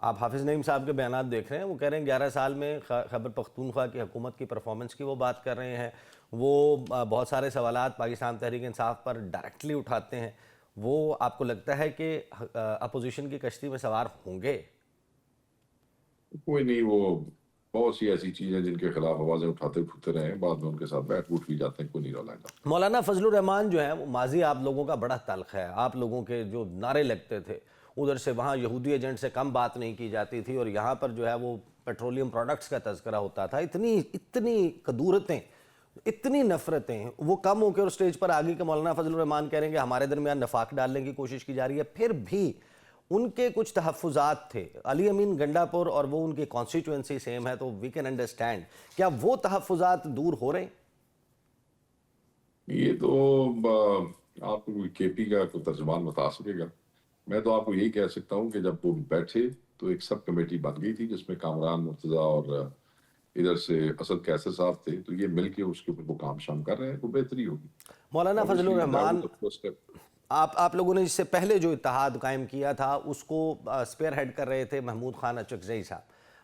آپ حافظ نعیم صاحب کے بیانات دیکھ رہے ہیں، وہ کہہ رہے ہیں 11 سال میں خیبر پختونخوا کی حکومت کی پرفارمنس کی وہ بات کر رہے ہیں، وہ بہت سارے سوالات پاکستان تحریک انصاف پر ڈائریکٹلی اٹھاتے ہیں. وہ آپ کو لگتا ہے کہ اپوزیشن کی کشتی میں سوار ہوں گے؟ کوئی نہیں، وہ بہت سی ایسی چیزیں جن کے خلاف آوازیں اٹھاتے پھرتے رہے ہیں، بعد میں ان کے ساتھ بیٹھ اٹھ بھی جاتے ہیں، کوئی نہیں رولا گا. مولانا فضل الرحمان جو ہیں وہ ماضی آپ لوگوں کا بڑا تلخ ہے. آپ لوگوں کے جو نعرے لگتے تھے ادھر سے وہاں یہودی ایجنٹ سے کم بات نہیں کی جاتی تھی، اور یہاں پر جو ہے وہ پیٹرولیم پروڈکٹس کا تذکرہ ہوتا تھا. اتنی کدورتیں، اتنی نفرتیں، وہ کم ہو کے اور سٹیج پر آگے کہ مولانا فضل الرحمان کہہ رہے ہیں کہ ہمارے درمیان نفاق ڈالنے کی کوشش کی جا رہی ہے. پھر بھی ان کے کچھ تحفظات تھے. علی امین گنڈا پور اور وہ ان کی کانسٹیٹوئنسی سیم ہے تو وی کین انڈرسٹینڈ. کیا وہ تحفظات دور ہو رہے ہیں؟ یہ تو آپ کو کوئی کے پی کا کوئی ترجمان بتا سکے گا. میں تو آپ کو یہی کہہ سکتا ہوں کہ جب وہ بیٹھے تو ایک سب کمیٹی بن گئی تھی جس میں کامران مرتضیٰ اور ادھر سے اسد قیصر صاحب تھے، تو یہ مل کے اس کے اوپر وہ کام شام کر رہے ہیں، وہ بہتری ہوگی. مولانا فضل Obviously, that Rahman, was the first step. آپ لوگوں نے اس سے پہلے جو اتحاد قائم کیا تھا اس کو سپیئر ہیڈ کر رہے تھے محمود خان اچکزئی صاحب.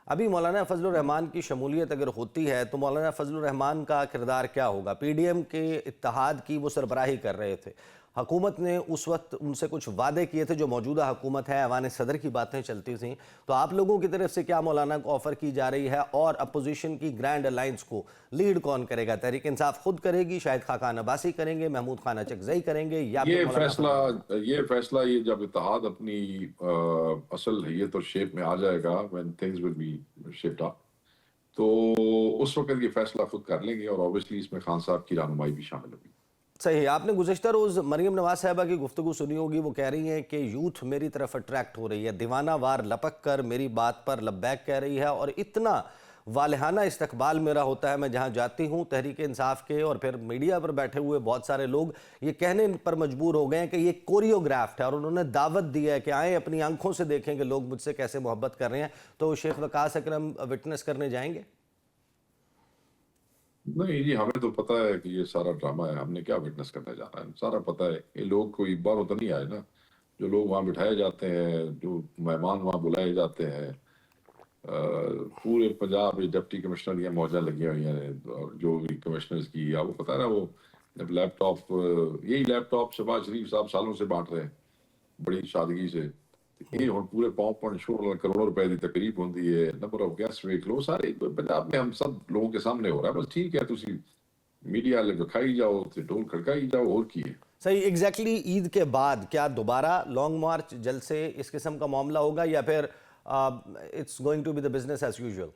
ابھی مولانا فضل الرحمان کی شمولیت اگر ہوتی ہے تو مولانا فضل الرحمان کا کردار کیا ہوگا؟ پی ڈی ایم کے اتحاد کی وہ سربراہی کر رہے تھے. حکومت نے اس وقت ان سے کچھ وعدے کیے تھے، جو موجودہ حکومت ہے ایوان صدر کی باتیں چلتی تھیں. تو آپ لوگوں کی طرف سے کیا مولانا کو آفر کی جا رہی ہے، اور اپوزیشن کی گرینڈ الائنس کو لیڈ کون کرے گا؟ تحریک انصاف خود کرے گی، شاہد خاقان عباسی کریں گے، محمود خان اچکزئی کریں گے، یا پھر مولانا فضل الرحمان؟ یہ جب اتحاد اپنی اصل حیت اور شیپ میں آ جائے گا، when things will be shaped up، تو اس وقت یہ فیصلہ خود کر لیں گے، اور obviously اس میں خان صاحب کی رہنمائی بھی شامل ہوگی. صحیح. آپ نے گزشتہ روز مریم نواز صاحبہ کی گفتگو سنی ہوگی. وہ کہہ رہی ہیں کہ یوتھ میری طرف اٹریکٹ ہو رہی ہے، دیوانہ وار لپک کر میری بات پر لبیک کہہ رہی ہے، اور اتنا والہانہ استقبال میرا ہوتا ہے میں جہاں جاتی ہوں. تحریک انصاف کے اور پھر میڈیا پر بیٹھے ہوئے بہت سارے لوگ یہ کہنے پر مجبور ہو گئے ہیں کہ یہ کوریوگرافٹ ہے، اور انہوں نے دعوت دی ہے کہ آئیں اپنی آنکھوں سے دیکھیں کہ لوگ مجھ سے کیسے محبت کر رہے ہیں. تو شیخ وقاص اکرم وٹنس کرنے جائیں گے؟ نہیں جی، ہمیں تو پتہ ہے کہ یہ سارا ڈرامہ ہے، ہم نے کیا وٹنس کرنے جانا ہے. سارا پتہ ہے. یہ لوگ کوئی باہر تو نہیں آئے نا. جو لوگ وہاں بٹھائے جاتے ہیں، جو مہمان وہاں بلائے جاتے ہیں، پورے پنجاب میں ڈپٹی کمشنر یہ موجیں لگی ہوئی ہیں، اور جو بھی کمشنرز کی، آپ کو پتہ ہے نا، وہ لیپ ٹاپ، یہی لیپ ٹاپ شہباز شریف صاحب سالوں سے بانٹ رہے ہیں بڑی سادگی سے. یہ ہن پورے کروڑوں روپے کی تقریب ہوندی ہے، نمبر آف گیسٹ ویکھ لو، سارے پنجاب میں ہم سب لوگوں کے سامنے ہو رہا ہے. بس ٹھیک ہے، تسی میڈیا والے دکھائی جاؤ تے ڈول کھڑکائی جاؤ، اور کی ہے. صحیح. ایگزیکٹلی عید کے بعد کیا دوبارہ لانگ مارچ جلسے اس قسم کا معاملہ ہوگا، یا پھر it's going to be the business as usual?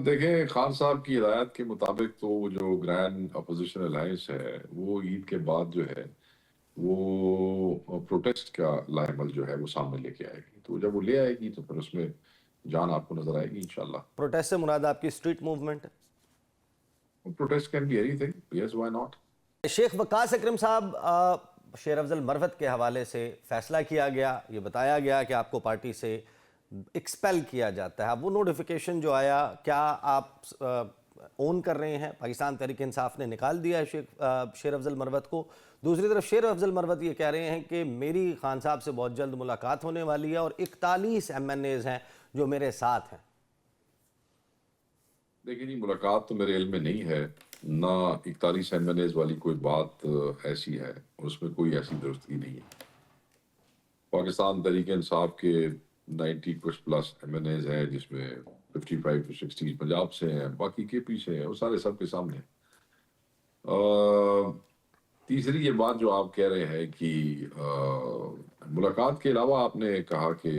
دیکھیں، خان صاحب کی ہدایت کے مطابق تو جو گرینڈ اپوزیشن الائنس ہے وہ عید کے بعد جو ہے وہ پروٹیسٹ کا لائحہ جو ہے وہ سامنے لے کے آئے گی. تو جب وہ لے آئے گی تو پھر اس میں جان آپ کو نظر آئے گی انشاءاللہ. پروٹیسٹ سے مراد آپ کی street movement? Protest can be any thing, yes why not. شیخ وقاص اکرم صاحب، شیر افضل مروت کے حوالے سے فیصلہ کیا گیا، یہ بتایا گیا کہ آپ کو پارٹی سے ایکسپیل کیا جاتا ہے. وہ نوٹیفیکیشن جو آیا، کیا آپ اون کر رہے ہیں؟ پاکستان تحریک انصاف نے نکال دیا ہے شیر افضل مروت کو. دوسری طرف شیر افضل مروت یہ کہہ رہے ہیں کہ میری خان صاحب سے بہت جلد ملاقات ہونے والی ہے، اور 41 ایم این ایز ہیں جو میرے ساتھ ہیں. دیکھیں جی، ملاقات تو میرے علم میں نہیں ہے، نہ 41 ایم این ایز والی کوئی بات ایسی ہے، اس میں کوئی ایسی درستگی نہیں ہے. پاکستان تحریک انصاف کے 90 کچھ پلس ایم این ایز ہیں، جس میں 55 to 60 پنجاب سے ہیں، باقی کے پی سے ہیں، وہ سارے سب کے سامنے ہیں. تیسری یہ بات جو آپ کہہ رہے ہیں کہ ملاقات کے علاوہ آپ نے کہا کہ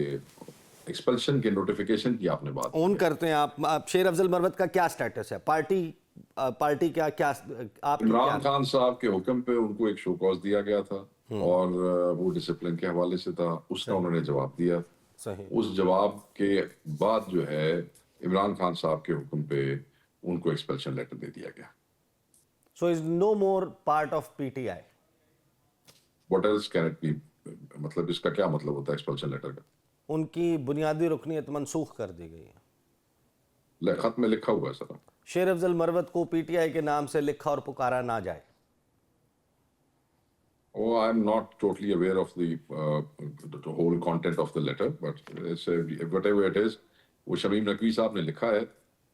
ایکسپلشن کے نوٹیفیکیشن کی آپ نے بات اون کی ہے. کرتے ہیں آپ شیر افضل مروت کا کیا سٹیٹس ہے؟ پارٹی کیا آپ کی کیا؟ عمران خان صاحب کے حکم پہ ان کو ایک شو کاز دیا گیا تھا، اور وہ ڈسپلن کے حوالے سے تھا، اس کا انہوں نے جواب دیا. صحیح. اس جواب کے بعد جو ہے عمران خان صاحب کے حکم پہ ان کو ایکسپلشن لیٹر دے دیا گیا. So is no more part of P T I. What else can it be? مطلب اس کا کیا مطلب ہوتا ہے ایکسپلشن لیٹر کا؟ ان کی بنیادی رکنیت منسوخ کر دی گئی ہے. خط میں لکھا ہوا ہے سر. شیر افضل مروت کو پی ٹی آئی کے نام سے لکھا اور پکارا نہ جائے. Oh, I'm not totally aware of the whole content of the letter, but whatever it is, وہ شمیم نقوی صاحب نے لکھا ہے،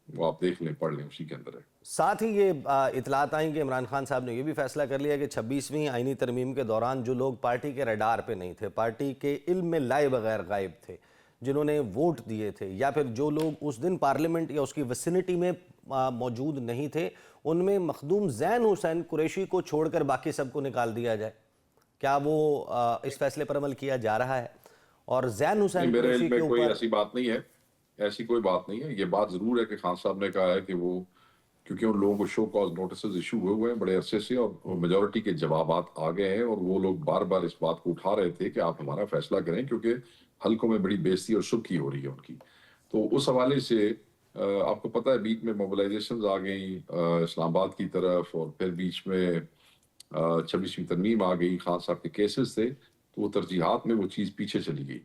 وہ آپ دیکھ لیں، پڑھ لیں، اسی کے اندر ہے۔ ساتھ ہی یہ اطلاعات آئیں کہ عمران خان صاحب نے یہ بھی فیصلہ کر لیا کہ 26ویں آئینی ترمیم کے دوران جو لوگ پارٹی کے ریڈار پہ نہیں تھے، پارٹی کے علم میں لائے بغیر غائب تھے، جنہوں نے ووٹ دیے تھے، یا پھر جو لوگ اس دن پارلیمنٹ یا اس کی ویسینٹی میں موجود نہیں تھے، ان میں مخدوم زین حسین قریشی کو چھوڑ کر باقی سب کو نکال دیا جائے۔ کیا وہ اس فیصلے پر عمل کیا جا رہا ہے؟ اور زین حسین میرے قریشی علم کے میں کوئی اوپر ایسی بات نہیں ہے، ایسی کوئی بات نہیں ہے۔ یہ بات ضرور ہے کہ خان صاحب نے کہا ہے کہ وہ، کیونکہ ان لوگوں کو شو کاز نوٹسز ایشو ہوئے ہیں بڑے عرصے سے، اور میجورٹی کے جوابات آ گئے ہیں، اور وہ لوگ بار بار اس بات کو اٹھا رہے تھے کہ آپ ہمارا فیصلہ کریں، کیونکہ حلقوں میں بڑی بےزتی اور سرخی ہو رہی ہے ان کی۔ تو اس حوالے سے آپ کو پتہ ہے بیچ میں موبلائزیشنز آ گئیں اسلام آباد کی طرف، اور پھر بیچ میں 26ویں ترمیم آ گئی، خان صاحب کے کیسز تھے، تو وہ ترجیحات میں وہ چیز پیچھے چلی گئی۔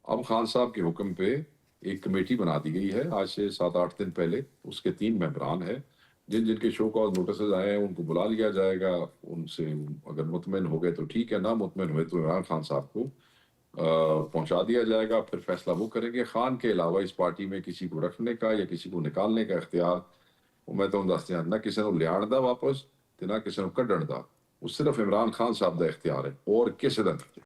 اب خان صاحب کے حکم پہ ایک کمیٹی بنا دی گئی ہے آج سے 7-8 دن پہلے، اس کے 3 ممبران ہیں، جن جن کے شو کاز نوٹسز آئے ہیں ان کو بلا لیا جائے گا، ان سے اگر مطمئن ہو گئے تو ٹھیک ہے، نہ مطمئن ہوئے تو عمران خان صاحب کو پہنچا دیا جائے گا، پھر فیصلہ وہ کریں گے۔ خان کے علاوہ اس پارٹی میں کسی کو رکھنے کا یا کسی کو نکالنے کا اختیار، میں تو دستے ہیں نہ کسی نے لیان دا واپس تے نہ کسی نے کڈن دا، وہ صرف عمران خان صاحب دا اختیار ہے اور کسی دا نہیں۔